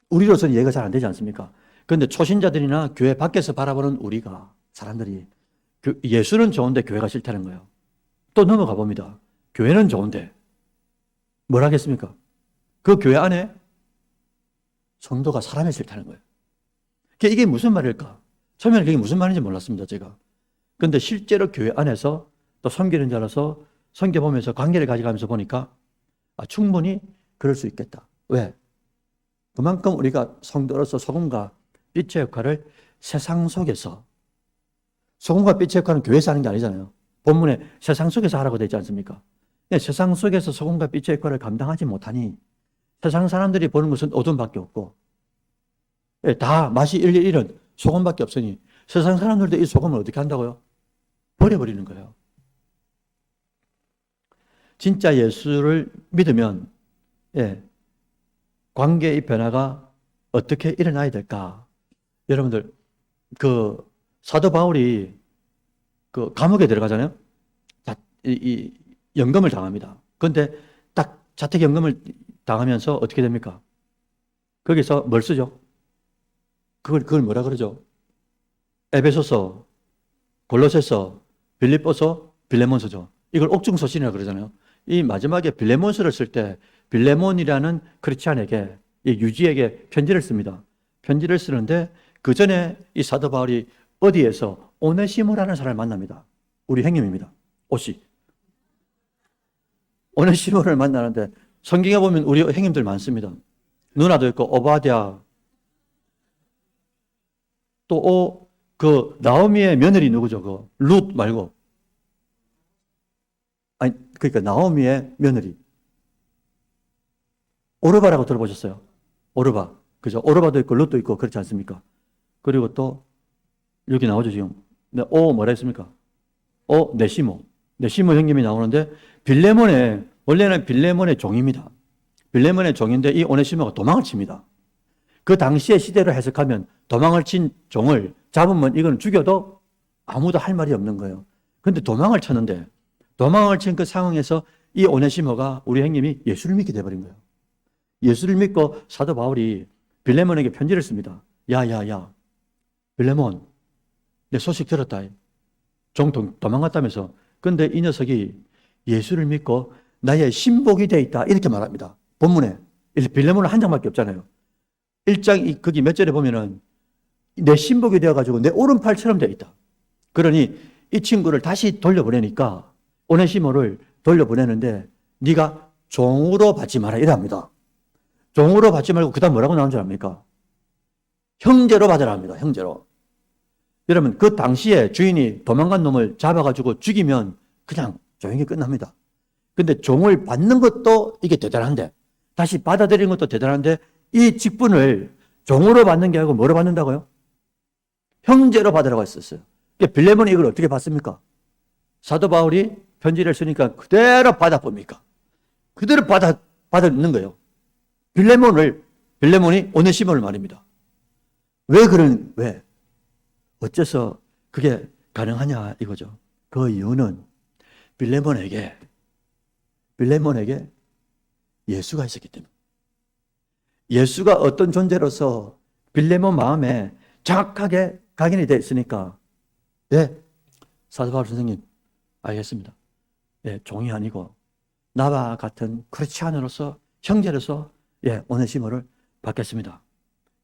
우리로서는 이해가 잘 안 되지 않습니까? 그런데 초신자들이나 교회 밖에서 바라보는 우리가 사람들이 예수는 좋은데 교회가 싫다는 거예요. 또 넘어가 봅니다. 교회는 좋은데 뭘 하겠습니까? 그 교회 안에 성도가 사람이 싫다는 거예요. 이게 무슨 말일까? 처음에는 그게 무슨 말인지 몰랐습니다, 제가. 그런데 실제로 교회 안에서 또 섬기는 자로서 섬겨보면서 관계를 가져가면서 보니까 충분히 그럴 수 있겠다. 왜? 그만큼 우리가 성도로서 소금과 빛의 역할을 세상 속에서, 소금과 빛의 역할은 교회에서 하는 게 아니잖아요. 본문에 세상 속에서 하라고 되지 않습니까? 세상 속에서 소금과 빛의 역할을 감당하지 못하니 세상 사람들이 보는 것은 어둠밖에 없고 다 맛이 일일은 소금밖에 없으니 세상 사람들도 이 소금을 어떻게 한다고요? 버려버리는 거예요. 진짜 예수를 믿으면 관계의 변화가 어떻게 일어나야 될까? 여러분들 그 사도 바울이 그 감옥에 들어가잖아요. 이 연금을 당합니다. 그런데 딱 자택 연금을 당하면서 어떻게 됩니까? 거기서 뭘 쓰죠? 그걸 뭐라 그러죠? 에베소서, 골로새서, 빌립보서, 빌레몬서죠. 이걸 옥중서신이라고 그러잖아요. 이 마지막에 빌레몬서를 쓸 때 빌레몬이라는 크리스찬에게, 이 유지에게 편지를 씁니다. 편지를 쓰는데 그 전에 이 사도 바울이 어디에서 오네시모라는 사람을 만납니다. 우리 형님입니다. 옷이. 오네시모를 만나는데 성경에 보면 우리 형님들 많습니다. 누나도 있고 오바댜 또 그 나오미의 며느리 누구죠? 그 룻 말고 아니 그러니까 나오미의 며느리 오르바라고 들어보셨어요? 오르바 그죠? 오르바도 있고 룻도 있고 그렇지 않습니까? 그리고 또 여기 나오죠 지금. 네, 뭐라 했습니까? 네시모 형님이 나오는데 원래는 빌레몬의 종입니다. 빌레몬의 종인데 이 오네시모가 도망을 칩니다. 그 당시의 시대로 해석하면 도망을 친 종을 잡으면 이건 죽여도 아무도 할 말이 없는 거예요. 그런데 도망을 쳤는데 도망을 친 그 상황에서 이 오네시모가 우리 형님이 예수를 믿게 돼버린 거예요. 예수를 믿고 사도 바울이 빌레몬에게 편지를 씁니다. 야야야 빌레몬 내 소식 들었다. 종 도망갔다면서. 근데 이 녀석이 예수를 믿고 나의 신복이 돼 있다 이렇게 말합니다. 본문에 빌레몬은 한 장밖에 없잖아요. 1장 거기 몇 절에 보면은 내 신복이 되어가지고 내 오른팔처럼 되어 있다. 그러니 이 친구를 다시 돌려보내니까 오네시모를 돌려보내는데 네가 종으로 받지 마라 이랍니다. 종으로 받지 말고 그 다음 뭐라고 나온 줄 압니까? 형제로 받으라 합니다. 형제로. 여러분 그 당시에 주인이 도망간 놈을 잡아가지고 죽이면 그냥 조용히 끝납니다. 근데 종을 받는 것도 이게 대단한데 다시 받아들이는 것도 대단한데 이 직분을 종으로 받는 게 아니고 뭐로 받는다고요? 형제로 받으라고 했었어요. 빌레몬이 이걸 어떻게 받습니까? 사도 바울이 편지를 쓰니까 그대로 받아봅니까? 그대로 받아는 거예요. 빌레몬이 오네시모를 말입니다. 왜? 어째서 그게 가능하냐 이거죠. 그 이유는 빌레몬에게 예수가 있었기 때문에. 예수가 어떤 존재로서 빌레몬 마음에 정확하게 각인이 되어 있으니까 네, 사도 바울 선생님 알겠습니다. 네, 종이 아니고 나와 같은 크리스찬으로서 형제로서 오네시모를 받겠습니다.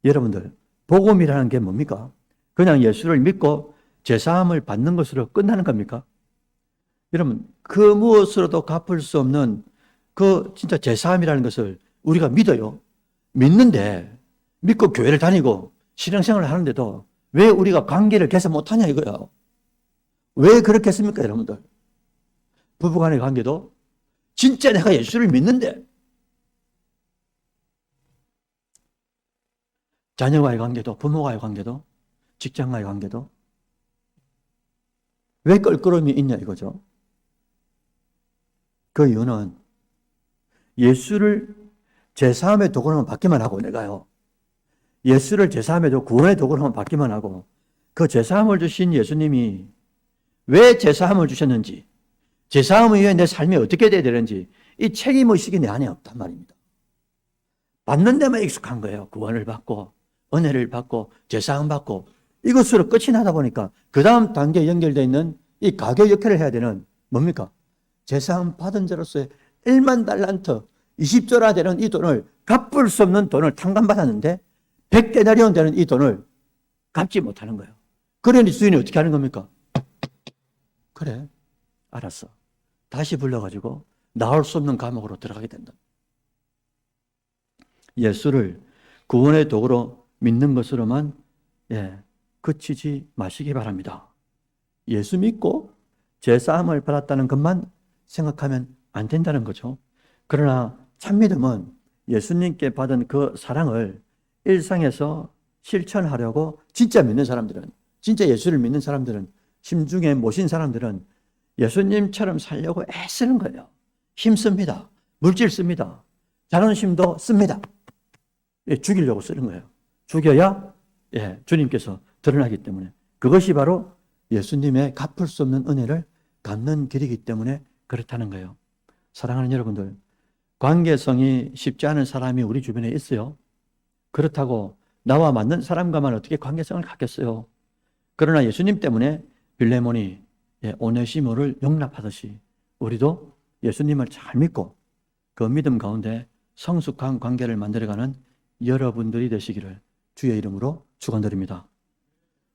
여러분들 복음이라는 게 뭡니까? 그냥 예수를 믿고 제사함을 받는 것으로 끝나는 겁니까? 여러분 그 무엇으로도 갚을 수 없는 그 진짜 제사함이라는 것을 우리가 믿어요. 믿는데 믿고 교회를 다니고 신앙생활을 하는데도 왜 우리가 관계를 개선 못하냐 이거야. 왜 그렇게 했습니까 여러분들? 부부간의 관계도 진짜 내가 예수를 믿는데 자녀와의 관계도 부모와의 관계도 직장과의 관계도 왜 껄끄러움이 있냐 이거죠. 그 이유는 예수를 제사함의 도구로만 받기만 하고 내가요. 예수를 제사함의 도구, 구원의 도구로만 받기만 하고 그 제사함을 주신 예수님이 왜 제사함을 주셨는지 제사함 이후에 내 삶이 어떻게 돼야 되는지 이 책임의식이 내 안에 없단 말입니다. 받는 데만 익숙한 거예요. 구원을 받고 은혜를 받고 제사함 받고 이것으로 끝이 나다 보니까 그 다음 단계에 연결되어 있는 이 가교 역할을 해야 되는 뭡니까? 제사함 받은 자로서의 1만 달란트 20조라 되는 이 돈을 갚을 수 없는 돈을 탕감받았는데 100데나리온 되는 이 돈을 갚지 못하는 거예요. 그러니 주인이 어떻게 하는 겁니까? 그래 알았어. 다시 불러가지고 나올 수 없는 감옥으로 들어가게 된다. 예수를 구원의 도구로 믿는 것으로만 그치지 마시기 바랍니다. 예수 믿고 제사함을 받았다는 것만 생각하면 안 된다는 거죠. 그러나 참믿음은 예수님께 받은 그 사랑을 일상에서 실천하려고 진짜 믿는 사람들은, 진짜 예수를 믿는 사람들은, 심중에 모신 사람들은 예수님처럼 살려고 애쓰는 거예요. 힘씁니다. 물질 씁니다. 자존심도 씁니다. 죽이려고 쓰는 거예요. 죽여야 주님께서 드러나기 때문에. 그것이 바로 예수님의 갚을 수 없는 은혜를 갚는 길이기 때문에 그렇다는 거예요. 사랑하는 여러분들, 관계성이 쉽지 않은 사람이 우리 주변에 있어요. 그렇다고 나와 맞는 사람과만 어떻게 관계성을 갖겠어요. 그러나 예수님 때문에 빌레몬이 오네시모를 용납하듯이 우리도 예수님을 잘 믿고 그 믿음 가운데 성숙한 관계를 만들어가는 여러분들이 되시기를 주의 이름으로 축원드립니다.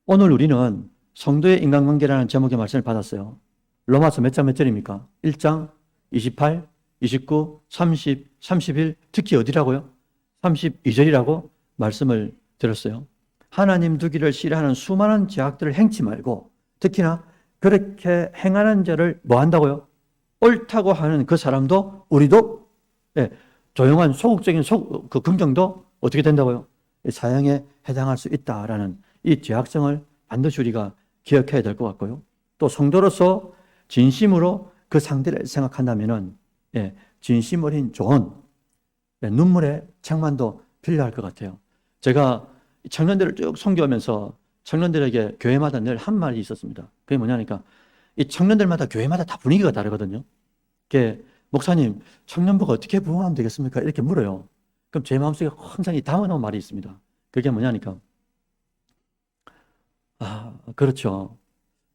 오늘 우리는 성도의 인간관계라는 제목의 말씀을 받았어요. 로마서 몇 장 몇 절입니까? 1장 28, 29, 30, 31, 특히 어디라고요? 32절이라고 말씀을 드렸어요. 하나님 두기를 싫어하는 수많은 죄악들을 행치 말고 특히나 그렇게 행하는 자를 뭐 한다고요? 옳다고 하는 그 사람도 우리도 조용한 소극적인 그 긍정도 어떻게 된다고요? 사형에 해당할 수 있다라는 이 죄악성을 반드시 우리가 기억해야 될 것 같고요. 또 성도로서 진심으로 그 상대를 생각한다면은 진심 어린 조언, 눈물의 책만도 필요할 것 같아요. 제가 청년들을 쭉 섬겨오면서 청년들에게 교회마다 늘 한 말이 있었습니다. 그게 뭐냐니까 이 청년들마다 교회마다 다 분위기가 다르거든요. 그게 목사님, 청년부가 어떻게 부흥하면 되겠습니까? 이렇게 물어요. 그럼 제 마음속에 항상 이 담아놓은 말이 있습니다. 그게 뭐냐니까 그렇죠.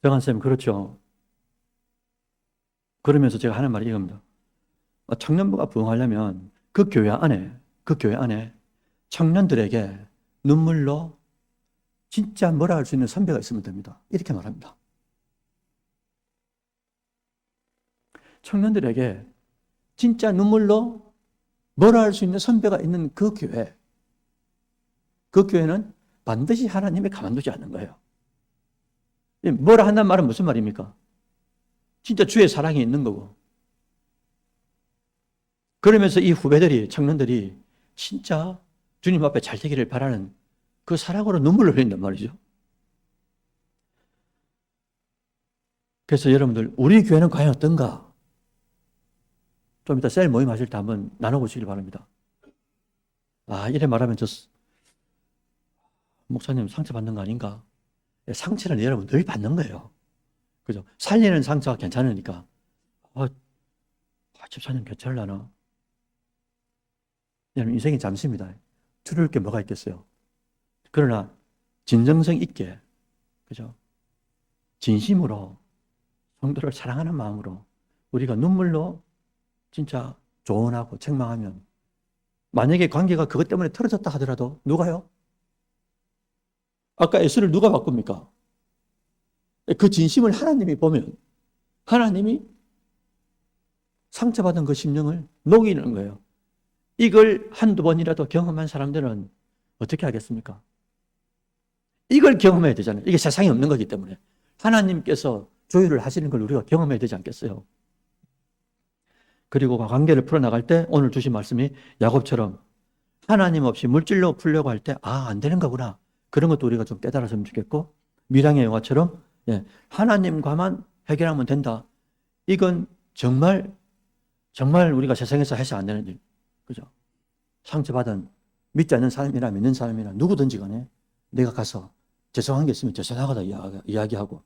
정한쌤, 그렇죠. 그러면서 제가 하는 말이 이겁니다. 청년부가 부흥하려면 그 교회 안에 청년들에게 눈물로 진짜 뭐라 할 수 있는 선배가 있으면 됩니다. 이렇게 말합니다. 청년들에게 진짜 눈물로 뭐라 할 수 있는 선배가 있는 그 교회는 반드시 하나님에 가만두지 않는 거예요. 뭐라 한다는 말은 무슨 말입니까? 진짜 주의 사랑이 있는 거고. 그러면서 이 후배들이, 청년들이 진짜 주님 앞에 잘 되기를 바라는 그 사랑으로 눈물을 흘린단 말이죠. 그래서 여러분들, 우리 교회는 과연 어떤가? 좀 이따 셀 모임 하실 때 한번 나눠보시길 바랍니다. 이래 말하면 목사님 상처받는 거 아닌가? 상처는 여러분 늘 받는 거예요. 그죠? 살리는 상처가 괜찮으니까. 집사님 괜찮을라나? 여러분, 인생이 잠시입니다. 두려울 게 뭐가 있겠어요? 그러나, 진정성 있게, 그죠? 진심으로, 성도를 사랑하는 마음으로, 우리가 눈물로 진짜 조언하고 책망하면, 만약에 관계가 그것 때문에 틀어졌다 하더라도, 누가요? 아까 예수를 누가 바꿉니까? 그 진심을 하나님이 보면, 하나님이 상처받은 그 심령을 녹이는 거예요. 이걸 한두 번이라도 경험한 사람들은 어떻게 하겠습니까? 이걸 경험해야 되잖아요. 이게 세상에 없는 거기 때문에. 하나님께서 조율을 하시는 걸 우리가 경험해야 되지 않겠어요? 그리고 관계를 풀어나갈 때 오늘 주신 말씀이 야곱처럼 하나님 없이 물질로 풀려고 할 때 안 되는 거구나. 그런 것도 우리가 좀 깨달았으면 좋겠고, 밀양의 영화처럼 하나님과만 해결하면 된다. 이건 정말 우리가 세상에서 해서 안 되는 일. 그죠? 상처받은 믿지 않는 사람이나 믿는 사람이나 누구든지 간에 내가 가서 죄송한 게 있으면 죄송하다 이야기하고,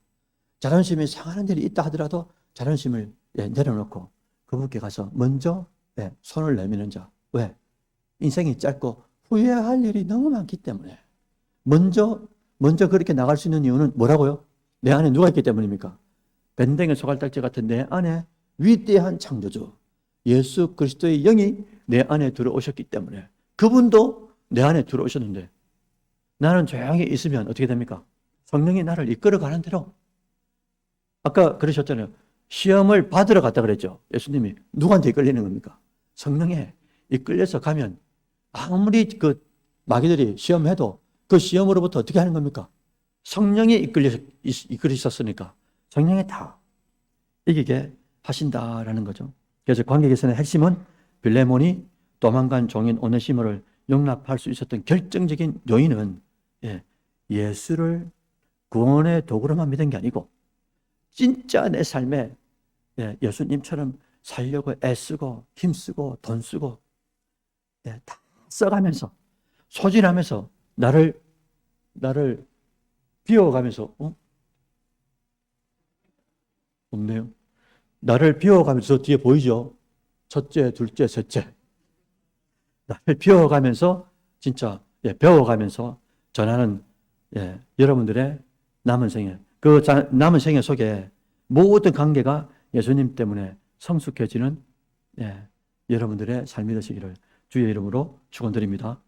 자존심이 상하는 일이 있다 하더라도 자존심을 내려놓고 그분께 가서 먼저 손을 내미는 자. 왜? 인생이 짧고 후회할 일이 너무 많기 때문에 먼저 그렇게 나갈 수 있는 이유는 뭐라고요? 내 안에 누가 있기 때문입니까? 밴댕이 소갈딱지 같은 내 안에 위대한 창조주 예수 그리스도의 영이 내 안에 들어오셨기 때문에, 그분도 내 안에 들어오셨는데 나는 조용히 있으면 어떻게 됩니까? 성령이 나를 이끌어가는 대로. 아까 그러셨잖아요. 시험을 받으러 갔다 그랬죠. 예수님이 누구한테 이끌리는 겁니까? 성령에 이끌려서 가면 아무리 그 마귀들이 시험해도 그 시험으로부터 어떻게 하는 겁니까? 성령에 이끌리셨으니까 성령에 다 이기게 하신다라는 거죠. 그래서 관계 개선의 핵심은 빌레몬이 도망간 종인 오네시모를 용납할 수 있었던 결정적인 요인은 예수를 구원의 도구로만 믿은 게 아니고 진짜 내 삶에 예수님처럼 살려고 애쓰고 힘쓰고 돈 쓰고 다 써가면서 소진하면서 나를 비워가면서 없네요. 나를 비워가면서 뒤에 보이죠? 첫째, 둘째, 셋째. 나를 비워가면서 진짜 배워가면서 전하는 여러분들의 남은 생애, 그 남은 생애 속에 모든 관계가 예수님 때문에 성숙해지는 여러분들의 삶이 되시기를 주의 이름으로 축원드립니다.